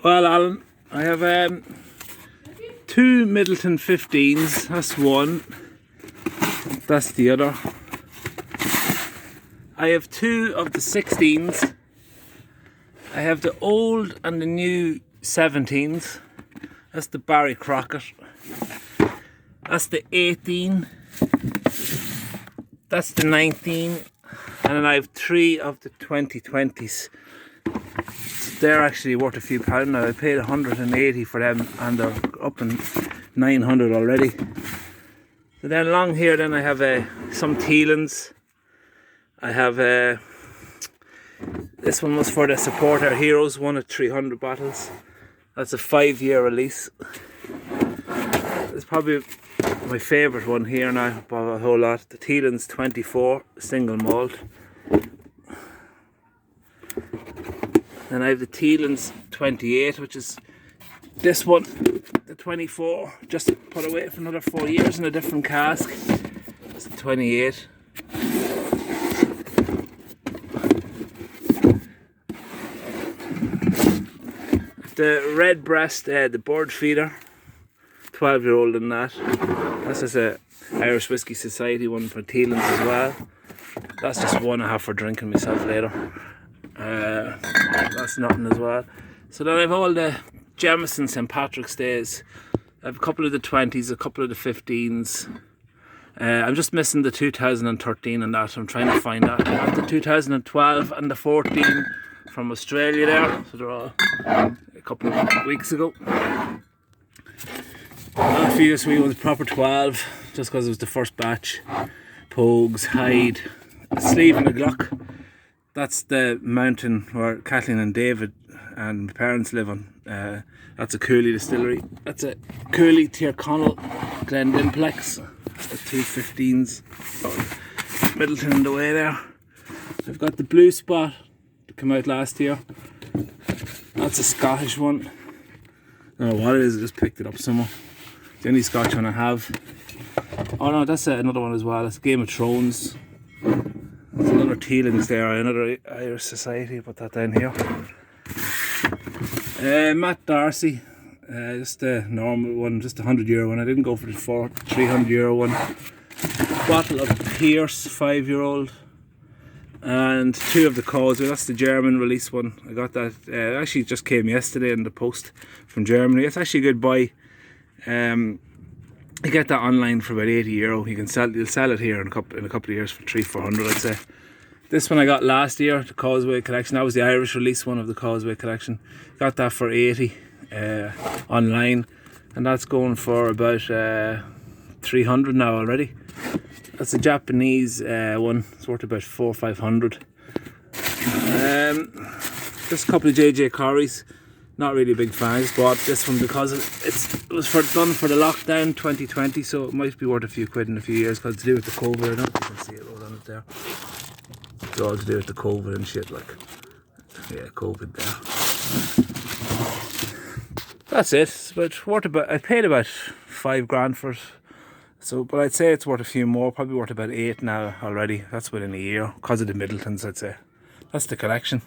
Well, Alan, I have two Middleton 15s. That's one. That's the other. I have two of the 16s. I have the old and the new 17s. That's the Barry Crockett. That's the 18. That's the 19. And then I have three of the 2020s. They're actually worth a few pounds now. I paid 180 for them and they're up in 900 already. So then along here then I have some Teelans. I have this one was for the Support Our Heroes, one of 300 bottles. That's a 5-year release. It's probably my favourite one here now by a whole lot. The Teelans 24 single malt. Then I have the Teelans 28, which is this one, the 24, just put away for another 4 years in a different cask. That's the 28. The Redbreast, the bird feeder, 12-year-old in that. That's just a Irish Whiskey Society one for Teelans as well. That's just one I have for drinking myself later. That's nothing as well. So then I have all the Jameson St. Patrick's Days. I have a couple of the 20s, a couple of the 15s. I'm just missing the 2013 and that. I'm trying to find that. I have the 2012 and the 14 from Australia there. So they're all a couple of weeks ago. A few this week was proper 12, just because it was the first batch. Pogues, Hyde, a sleeve and a Glock. That's the mountain where Kathleen and David and my parents live on. That's a Cooley distillery. That's a Cooley Tyrconnell Glendimplex. The two 15s. Middleton in the way there. I've got the Blue Spot that came out last year. That's a Scottish one. I don't know what it is, I just picked it up somewhere. It's the only Scotch one I have. Oh no, that's another one as well. That's Game of Thrones. There's another Teelans there, another Irish Society. Put that down here. Matt Darcy, just a normal one, just a €100 one. I didn't go for the €300 one. Bottle of Pierce, 5-year-old, and two of the Causeway. That's the German release one. I got that. It actually just came yesterday in the post from Germany. It's actually a good buy. You get that online for about €80. You'll sell it here in a couple of years for 300-400, I'd say. This one I got last year, the Causeway collection. That was the Irish release one of the Causeway collection. Got that for 80 online, and that's going for about 300 now already. That's a Japanese one. It's worth about 400-500. Just a couple of JJ Corries. Not really a big fan. I just bought this one because it was done for the lockdown 2020, so it might be worth a few quid in a few years because it's to do with the COVID. I don't know if you can see it all on it there. It's all to do with the COVID and shit, like, yeah, COVID there. That's it. But I paid about $5,000 for it. So, but I'd say it's worth a few more. Probably worth about 8 now already. That's within a year because of the Middletons, I'd say. That's the collection.